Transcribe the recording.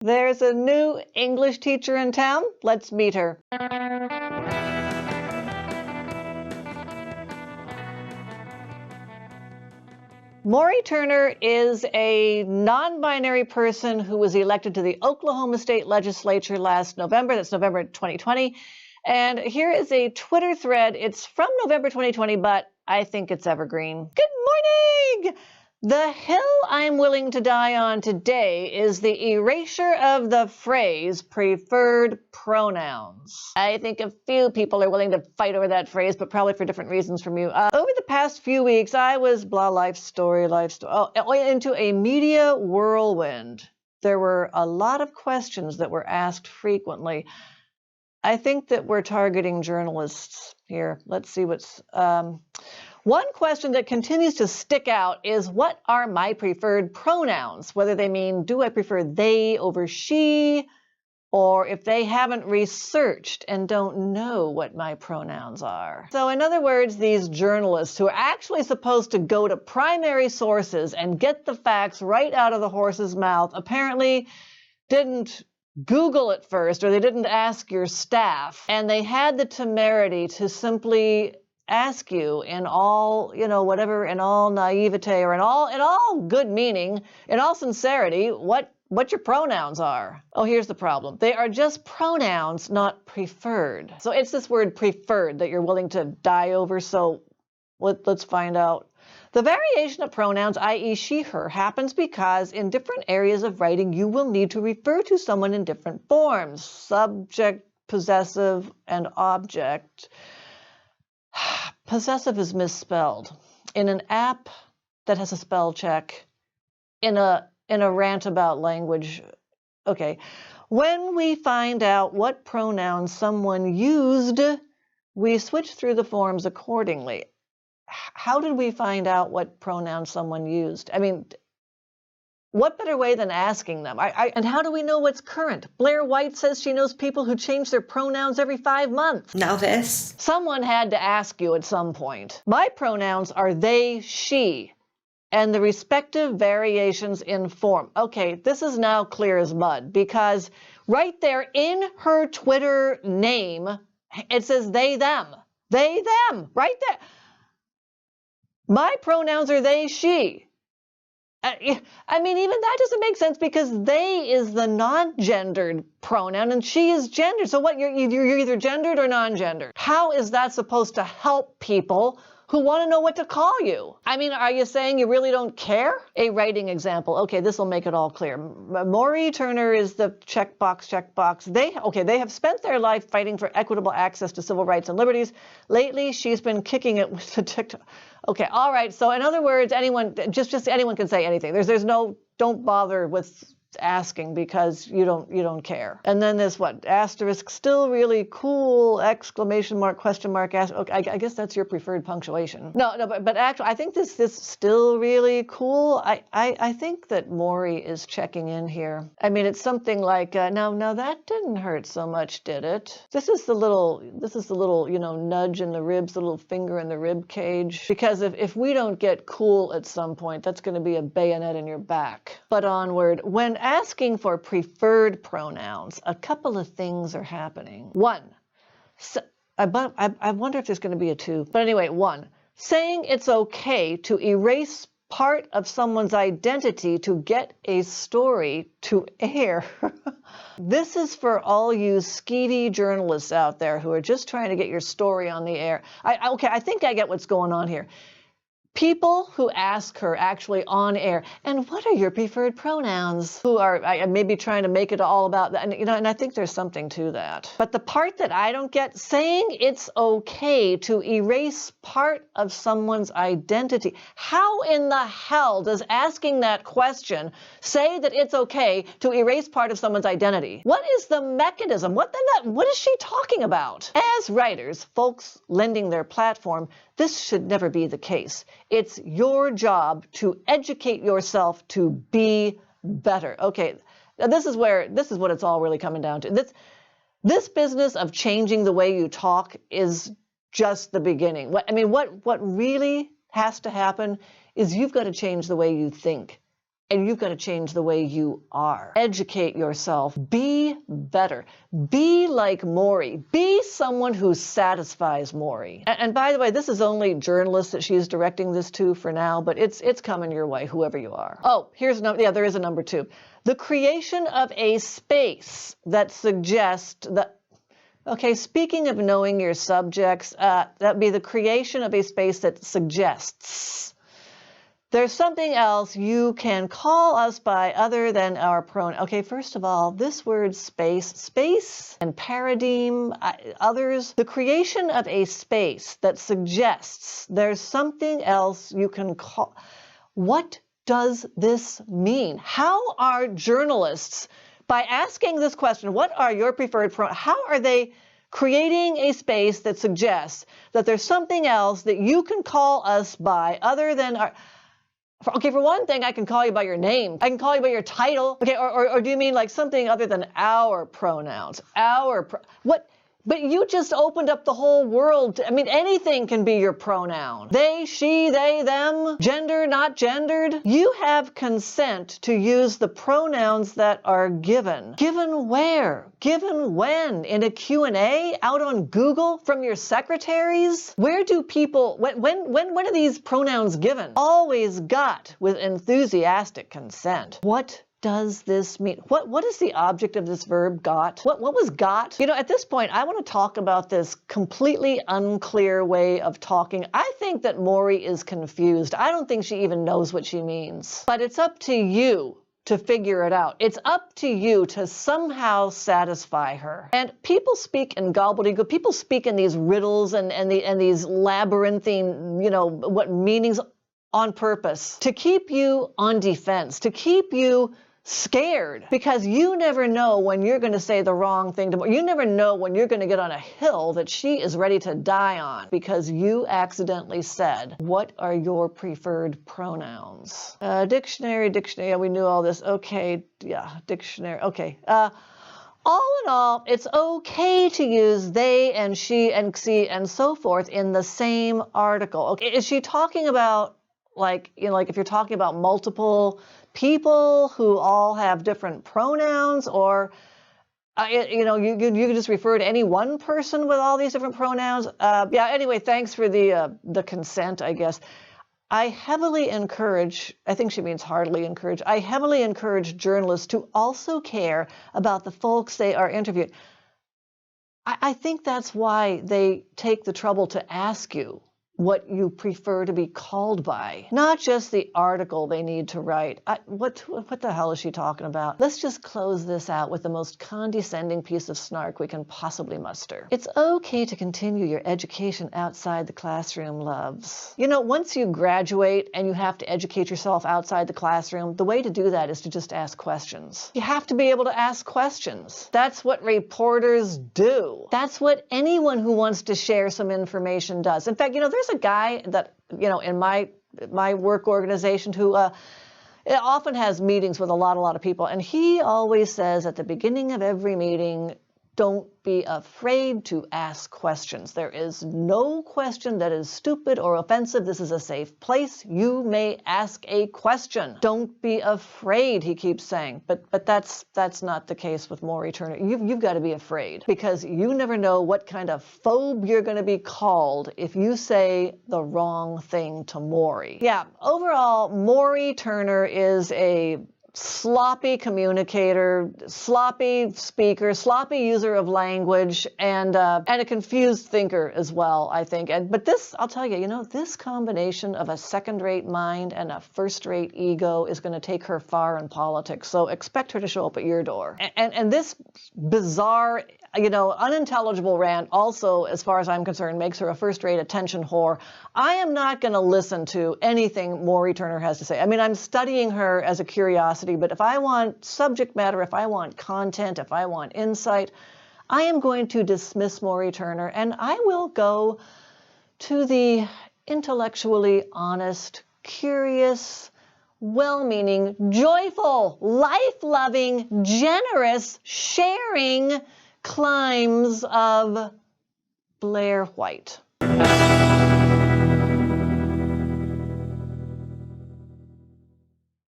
There's a new English teacher in town. Let's meet her. Mauree Turner is a non-binary person who was elected to the Oklahoma State Legislature last November. That's November 2020. And here is a Twitter thread. It's from November 2020, but I think it's evergreen. Good morning! The hill I'm willing to die on today is the erasure of the phrase preferred pronouns. I think a few people are willing to fight over that phrase, but probably for different reasons from you. Over the past few weeks, I was life story, into a media whirlwind. There were a lot of questions that were asked frequently. I think that we're targeting journalists here. Let's see what's... One question that continues to stick out is, what are my preferred pronouns? Whether they mean, do I prefer they over she, or if they haven't researched and don't know what my pronouns are. So in other words, these journalists who are actually supposed to go to primary sources and get the facts right out of the horse's mouth apparently didn't Google it first, or they didn't ask your staff, and they had the temerity to simply ask you in all, whatever, in all naivete or in all good meaning, in all sincerity, what your pronouns are. Oh, here's the problem. They are just pronouns, not preferred. So it's this word preferred that you're willing to die over. So let's find out. The variation of pronouns, i.e. she, her, happens because in different areas of writing, you will need to refer to someone in different forms: subject, possessive, and object. Possessive is misspelled. In an app that has a spell check, in a rant about language. Okay, when we find out what pronouns someone used, we switch through the forms accordingly. How did we find out what pronouns someone used? I mean, what better way than asking them? And how do we know what's current? Blair White says she knows people who change their pronouns every 5 months. Now this. Someone had to ask you at some point. My pronouns are they, she, and the respective variations in form. Okay, this is now clear as mud, because right there in her Twitter name, it says they, them. They, them, right there. My pronouns are they, she. I mean, even that doesn't make sense, because they is the non-gendered pronoun and she is gendered. So what, you're either gendered or non-gendered. How is that supposed to help people who want to know what to call you? I mean, are you saying you really don't care? A writing example. Okay, this will make it all clear. Mauree Turner is the checkbox. They have spent their life fighting for equitable access to civil rights and liberties. Lately, she's been kicking it with the TikTok. Okay, all right. So in other words, anyone, just anyone can say anything. There's no, don't bother with asking because you don't care. And then this asterisk, still really cool, exclamation mark, question mark, okay, I guess that's your preferred punctuation. No, but actually I think this still really cool. I think that Mauree is checking in here. I mean, it's something like, now that didn't hurt so much, did it? This is the little nudge in the ribs, the little finger in the rib cage. Because if we don't get cool at some point, that's going to be a bayonet in your back. But onward. When asking for preferred pronouns, a couple of things are happening. One, I wonder if there's going to be a two. But anyway, one, saying it's okay to erase part of someone's identity to get a story to air. This is for all you skeevy journalists out there who are just trying to get your story on the air. I think I get what's going on here. People who ask her actually on air, and what are your preferred pronouns? Who are maybe trying to make it all about that, and I think there's something to that. But the part that I don't get, saying it's okay to erase part of someone's identity. How in the hell does asking that question say that it's okay to erase part of someone's identity? What is the mechanism? What is she talking about? As writers, folks lending their platform, this should never be the case. It's your job to educate yourself to be better. Okay, now this is what it's all really coming down to. This business of changing the way you talk is just the beginning. What really has to happen is you've got to change the way you think. And you've got to change the way you are. Educate yourself. Be better. Be like Mauree. Be someone who satisfies Mauree. And by the way, this is only journalists that she's directing this to for now, but it's coming your way, whoever you are. Oh, here's no, yeah, there is a number 2. The creation of a space that suggests that, okay, speaking of knowing your subjects, that'd be the creation of a space that suggests there's something else you can call us by other than our pronoun. Okay, first of all, this word space and paradigm, others, the creation of a space that suggests there's something else you can call. What does this mean? How are journalists, by asking this question, what are your preferred pronouns, how are they creating a space that suggests that there's something else that you can call us by other than our... Okay, for one thing, I can call you by your name. I can call you by your title. Okay, or do you mean like something other than our pronouns? What? But you just opened up the whole world. I mean, anything can be your pronoun. They, she, they, them, gender, not gendered. You have consent to use the pronouns that are given. Given where? Given when? In a Q&A? Out on Google? From your secretaries? Where do people, when are these pronouns given? Always got with enthusiastic consent. What does this mean? What is the object of this verb got? What was got? You know, at this point, I want to talk about this completely unclear way of talking. I think that Mauree is confused. I don't think she even knows what she means. But it's up to you to figure it out. It's up to you to somehow satisfy her. And people speak in gobbledygook. People speak in these riddles and these labyrinthine, you know, what meanings on purpose to keep you on defense, to keep you scared, because you never know when you're going to say the wrong thing to. You never know when you're going to get on a hill that she is ready to die on because you accidentally said, what are your preferred pronouns? Dictionary, yeah, we knew all this. Okay, yeah, dictionary, okay. All in all, it's okay to use they and she and she and so forth in the same article. Okay, is she talking about, like, you know, like if you're talking about multiple people who all have different pronouns, or you know, you can just refer to any one person with all these different pronouns. Yeah. Anyway, thanks for the consent, I guess. I heavily encourage, I think she means heartily encourage, I heavily encourage journalists to also care about the folks they are interviewing. I think that's why they take the trouble to ask you what you prefer to be called by, not just the article they need to write. What the hell is she talking about? Let's just close this out with the most condescending piece of snark we can possibly muster. It's okay to continue your education outside the classroom, loves. You know, once you graduate and you have to educate yourself outside the classroom, the way to do that is to just ask questions. You have to be able to ask questions. That's what reporters do. That's what anyone who wants to share some information does. In fact, you know, there's a guy that, you know, in my work organization who often has meetings with a lot of people, and he always says at the beginning of every meeting, don't be afraid to ask questions. There is no question that is stupid or offensive. This is a safe place. You may ask a question. Don't be afraid, he keeps saying. But that's not the case with Mauree Turner. You've got to be afraid, because you never know what kind of phobe you're going to be called if you say the wrong thing to Mauree. Yeah, overall, Mauree Turner is a sloppy communicator, sloppy speaker, sloppy user of language, and a confused thinker as well, I think. But this, I'll tell you, you know, this combination of a second-rate mind and a first-rate ego is going to take her far in politics. So expect her to show up at your door. And this bizarre, you know, unintelligible rant also, as far as I'm concerned, makes her a first-rate attention whore. I am not going to listen to anything Mauree Turner has to say. I mean, I'm studying her as a curiosity, but if I want subject matter, if I want content, if I want insight, I am going to dismiss Mauree Turner, and I will go to the intellectually honest, curious, well-meaning, joyful, life-loving, generous, sharing climbs of Blair White.